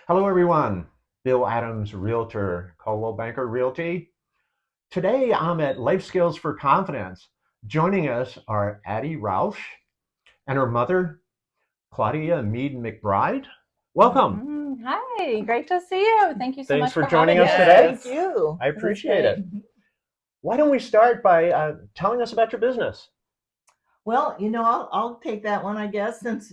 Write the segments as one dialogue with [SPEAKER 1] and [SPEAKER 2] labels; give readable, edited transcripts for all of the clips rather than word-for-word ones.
[SPEAKER 1] Hello, everyone. Bill Adams, Realtor, Coldwell Banker Realty. Today, I'm at Life Skills for Confidence. Joining us are Addie Rausch and her mother, Claudia Mead McBride. Welcome.
[SPEAKER 2] Hi, great to see you. Thank you so
[SPEAKER 1] Thanks
[SPEAKER 2] much
[SPEAKER 1] for
[SPEAKER 2] for
[SPEAKER 1] joining
[SPEAKER 2] having
[SPEAKER 1] us
[SPEAKER 2] us.
[SPEAKER 1] today.
[SPEAKER 3] Thank you.
[SPEAKER 1] I
[SPEAKER 2] This is
[SPEAKER 1] appreciate
[SPEAKER 2] great.
[SPEAKER 1] it. Why don't we start by telling us about your business?
[SPEAKER 3] Well, I'll take that one, I guess, since,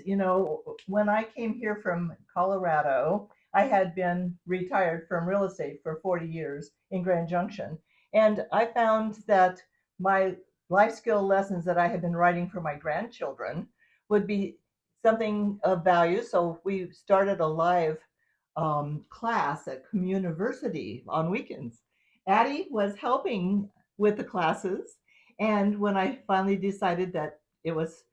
[SPEAKER 3] when I came here from Colorado, I had been retired from real estate for 40 years in Grand Junction. And I found that my life skill lessons that I had been writing for my grandchildren would be something of value. So we started a live class at Communiversity on weekends. Addie was helping with the classes. And when I finally decided that it was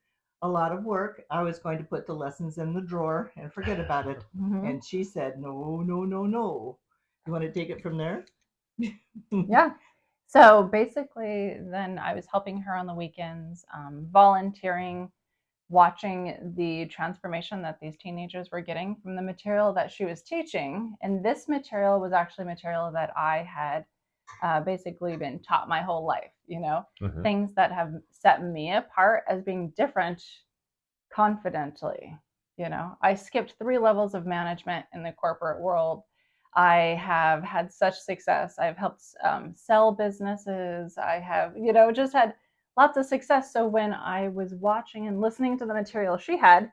[SPEAKER 3] a lot of work, I was going to put the lessons in the drawer and forget about it.
[SPEAKER 2] Mhm.
[SPEAKER 3] And she said, no, no, no, no. You want to take it from there?
[SPEAKER 2] Yeah. So basically, then I was helping her on the weekends, volunteering, watching the transformation that these teenagers were getting from the material that she was teaching. And this material was actually material that I had basically been taught my whole life,
[SPEAKER 1] Mhm.
[SPEAKER 2] things that have set me apart as being different confidently. I skipped 3 levels of management in the corporate world. I have had such success. I've helped sell businesses. I have, just had lots of success. So when I was watching and listening to the material she had,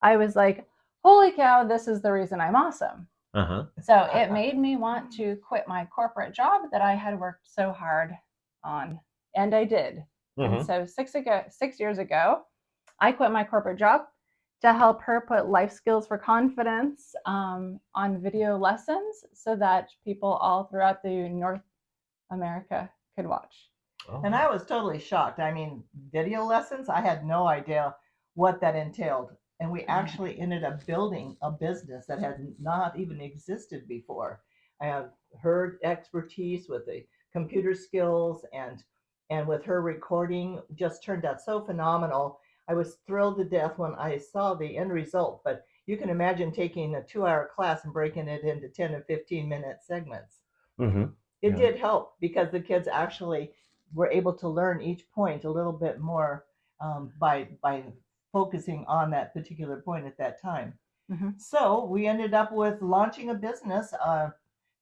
[SPEAKER 2] I was like, holy cow, this is the reason I'm awesome.
[SPEAKER 1] Uh-huh.
[SPEAKER 2] So it made me want to quit my corporate job that I had worked so hard on. And I did. And
[SPEAKER 1] Mhm.
[SPEAKER 2] so 6 years ago, I quit my corporate job to help her put life skills for confidence on video lessons so that people all throughout the North America could watch.
[SPEAKER 1] Oh.
[SPEAKER 3] And I was totally shocked. I mean, video lessons, I had no idea what that entailed. And we actually ended up building a business that had not even existed before. I have her expertise with the computer skills and with her recording just turned out so phenomenal. I was thrilled to death when I saw the end result, but you can imagine taking a 2 hour class and breaking it into 10 and 15-minute segments.
[SPEAKER 1] Mhm.
[SPEAKER 3] It
[SPEAKER 1] Yeah.
[SPEAKER 3] did help because the kids actually were able to learn each point a little bit more by focusing on that particular point at that time.
[SPEAKER 2] Mhm.
[SPEAKER 3] So we ended up with launching a business.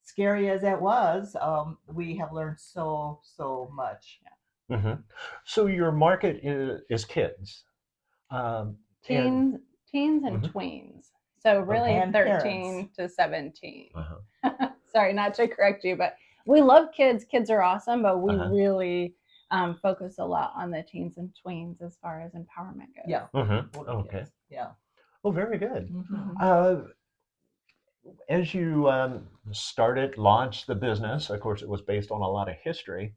[SPEAKER 3] Scary as it was, we have learned so much.
[SPEAKER 1] Mhm. So your market is kids. And
[SPEAKER 2] Teens, teens and
[SPEAKER 1] mhm.
[SPEAKER 2] tweens. So
[SPEAKER 1] Okay.
[SPEAKER 2] really
[SPEAKER 3] And parents.
[SPEAKER 2] 13 to 17.
[SPEAKER 1] Uh-huh.
[SPEAKER 2] Sorry, not to correct you, but we love kids. Kids are awesome, but we
[SPEAKER 1] Uh-huh.
[SPEAKER 2] really focus a lot on the teens and tweens as far as empowerment goes.
[SPEAKER 3] Yeah,
[SPEAKER 1] Mhm.
[SPEAKER 3] older
[SPEAKER 1] Okay.
[SPEAKER 3] kids. Yeah.
[SPEAKER 1] Oh, very good.
[SPEAKER 3] Hmm.
[SPEAKER 2] Mhm.
[SPEAKER 1] Uh, as you launched the business, of course, it was based on a lot of history.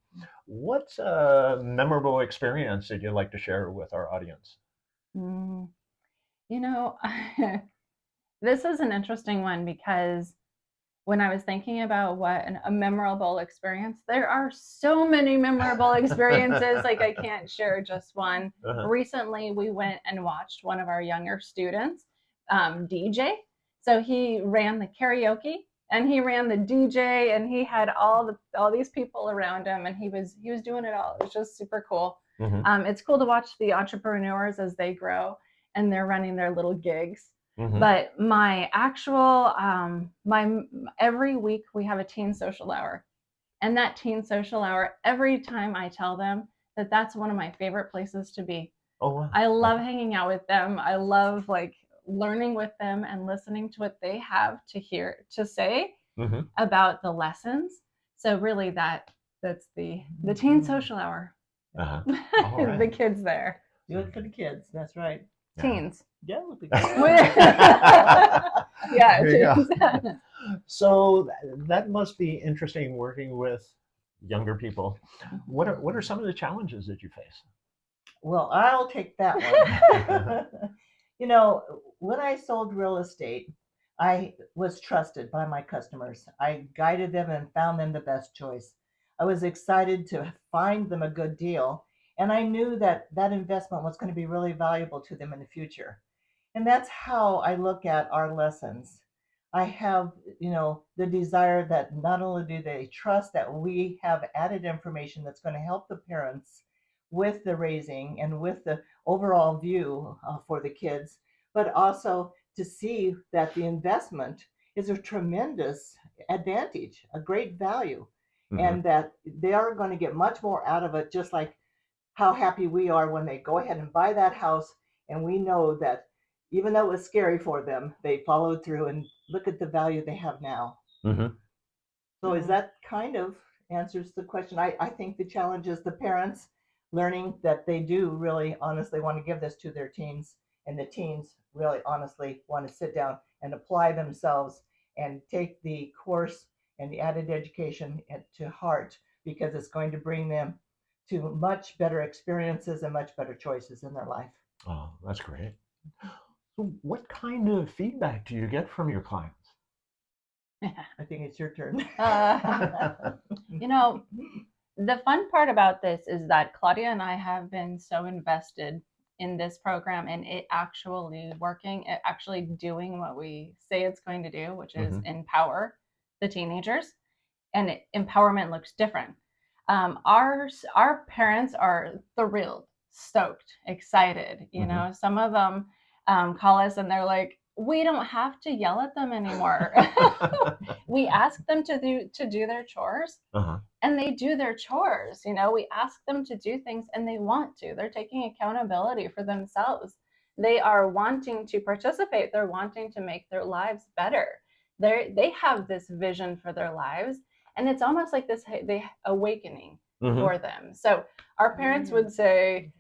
[SPEAKER 1] What's a memorable experience that you'd like to share with our audience?
[SPEAKER 2] Mm, you know, this is an interesting one because when I was thinking about a memorable experience, there are so many memorable experiences. Like, I can't share just one.
[SPEAKER 1] Uh-huh.
[SPEAKER 2] Recently, we went and watched one of our younger students DJ. So he ran the karaoke and he ran the DJ and he had all these people around him and he was doing it all. It was just super cool.
[SPEAKER 1] Mhm.
[SPEAKER 2] It's cool to watch the entrepreneurs as they grow and they're running their little gigs.
[SPEAKER 1] Mhm.
[SPEAKER 2] But my actual my every week we have a teen social hour, and that teen social hour, every time I tell them that that's one of my favorite places to be.
[SPEAKER 1] Oh, wow.
[SPEAKER 2] I love hanging out with them. I love like learning with them and listening to what they have to say
[SPEAKER 1] Mhm.
[SPEAKER 2] about the lessons. So really that's the teen social hour.
[SPEAKER 1] Uh-huh. All
[SPEAKER 2] The
[SPEAKER 1] right.
[SPEAKER 2] kids there.
[SPEAKER 3] Do it for the kids. That's right.
[SPEAKER 1] Yeah.
[SPEAKER 2] Teens.
[SPEAKER 3] Yeah, with the
[SPEAKER 2] Yeah,
[SPEAKER 1] There you
[SPEAKER 2] teens.
[SPEAKER 1] go. So that must be interesting working with younger people. What are some of the challenges that you face?
[SPEAKER 3] Well, I'll take that one. When I sold real estate, I was trusted by my customers. I guided them and found them the best choice. I was excited to find them a good deal, and I knew that that investment was going to be really valuable to them in the future. And that's how I look at our lessons. I have, the desire that not only do they trust that we have added information that's going to help the parents with the raising and with the overall view for the kids, but also to see that the investment is a tremendous advantage, a great value,
[SPEAKER 1] Hmm.
[SPEAKER 3] and that they are going to get much more out of it, just like how happy we are when they go ahead and buy that house. And we know that even though it was scary for them, they followed through and look at the value they have now.
[SPEAKER 1] Hmm.
[SPEAKER 3] So is that kind of answers the question? I think the challenge is the parents learning that they do really honestly want to give this to their teens, and the teens really honestly want to sit down and apply themselves and take the course and the added education to heart, because it's going to bring them to much better experiences and much better choices in their life.
[SPEAKER 1] Oh, that's great. So what kind of feedback do you get from your clients?
[SPEAKER 3] I think it's your turn.
[SPEAKER 2] You know, the fun part about this is that Claudia and I have been so invested in this program and it actually working, it actually doing what we say it's going to do, which is
[SPEAKER 1] Hmm.
[SPEAKER 2] empower the teenagers. And empowerment looks different. Our parents are thrilled, stoked, excited. You
[SPEAKER 1] Hmm.
[SPEAKER 2] know, some of them call us and they're like, "We don't have to yell at them anymore. We ask them to do their chores,
[SPEAKER 1] Uh-huh.
[SPEAKER 2] and they do their chores. You know, we ask them to do things, and they want to. They're taking accountability for themselves. They are wanting to participate. They're wanting to make their lives better. They have this vision for their lives, and it's almost like this awakening
[SPEAKER 1] Hmm.
[SPEAKER 2] for them. So our parents would say,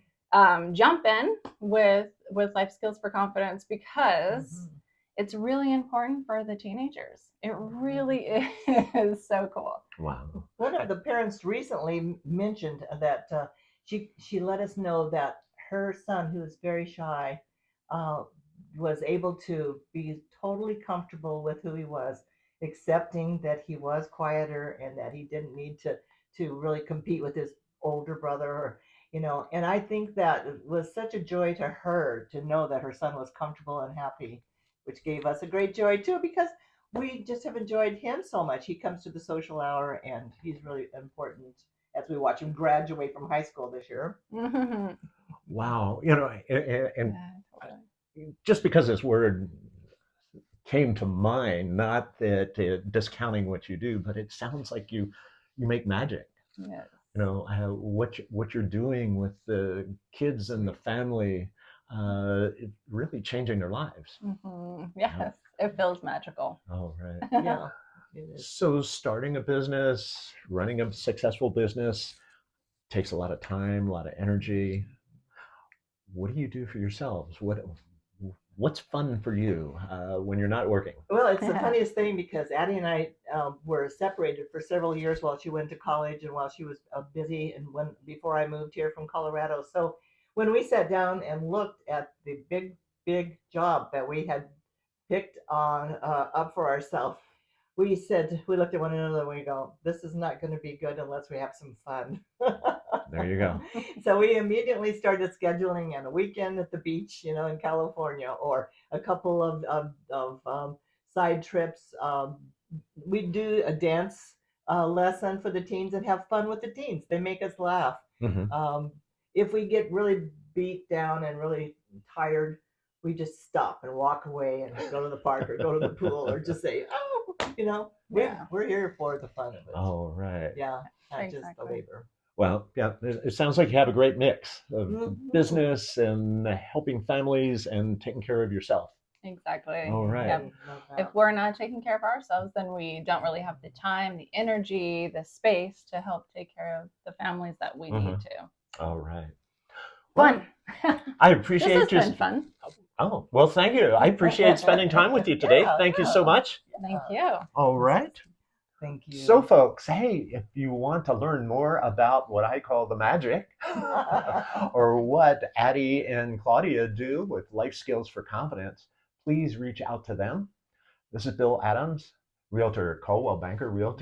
[SPEAKER 2] jump in with life skills for confidence because it's really important for the teenagers. It really is so cool.
[SPEAKER 1] Wow.
[SPEAKER 3] One of the parents recently mentioned that she let us know that her son, who is very shy, uh, was able to be totally comfortable with who he was, accepting that he was quieter and that he didn't need to really compete with his older brother, and I think that it was such a joy to her to know that her son was comfortable and happy, which gave us a great joy too, because we just have enjoyed him so much. He comes to the social hour, and he's really important as we watch him graduate from high school this year.
[SPEAKER 2] Mhm.
[SPEAKER 1] Wow. And
[SPEAKER 2] Yeah, totally.
[SPEAKER 1] just because this word came to mind, not that discounting what you do, but it sounds like you make magic.
[SPEAKER 2] Yes.
[SPEAKER 1] What you're doing with the kids and the family, really changing their lives. Yeah.
[SPEAKER 2] Yes, it feels magical.
[SPEAKER 1] Oh, right.
[SPEAKER 3] Yeah, it is.
[SPEAKER 1] So starting a business, running a successful business takes a lot of time, a lot of energy. What do you do for yourselves? What's fun for you when you're not working?
[SPEAKER 3] Well, it's the funniest thing because Addie and I were separated for several years while she went to college and while she was busy, and when before I moved here from Colorado. So when we sat down and looked at the big job that we had picked on up for ourselves, we looked at one another and we go, "This is not going to be good unless we have some fun."
[SPEAKER 1] There you go.
[SPEAKER 3] So we immediately started scheduling a weekend at the beach, in California, or a couple of side trips. We do a dance lesson for the teens and have fun with the teens. They make us laugh.
[SPEAKER 1] Hmm.
[SPEAKER 3] Um, if we get really beat down and really tired, we just stop and walk away and go to the park or go to the pool or just say, "Oh,
[SPEAKER 2] Yeah.
[SPEAKER 3] we're here for the fun of it."
[SPEAKER 1] Oh, right.
[SPEAKER 3] Yeah, not just the
[SPEAKER 2] Exactly.
[SPEAKER 3] labor.
[SPEAKER 1] Well, yeah, it sounds like you have a great mix of
[SPEAKER 3] Mhm.
[SPEAKER 1] business and helping families and taking care of yourself.
[SPEAKER 2] Exactly.
[SPEAKER 1] All right.
[SPEAKER 2] Yep.
[SPEAKER 3] Love
[SPEAKER 2] If
[SPEAKER 3] that.
[SPEAKER 2] we're not taking care of ourselves, then we don't really have the time, the energy, the space to help take care of the families that we
[SPEAKER 1] Hmm.
[SPEAKER 2] need to.
[SPEAKER 1] All right. Well,
[SPEAKER 2] Fun.
[SPEAKER 1] I
[SPEAKER 2] This has
[SPEAKER 1] appreciate you.
[SPEAKER 2] been fun.
[SPEAKER 1] Oh, well, thank you. I appreciate spending time with you today.
[SPEAKER 3] Yeah,
[SPEAKER 1] Thank you so much.
[SPEAKER 2] Thank
[SPEAKER 3] yeah.
[SPEAKER 2] you.
[SPEAKER 1] All right.
[SPEAKER 3] Thank
[SPEAKER 1] So,
[SPEAKER 3] you.
[SPEAKER 1] folks, hey, if you want to learn more about what I call the magic or what Addie and Claudia do with life skills for confidence, please reach out to them. This is Bill Adams, Realtor, Coldwell Banker Realty.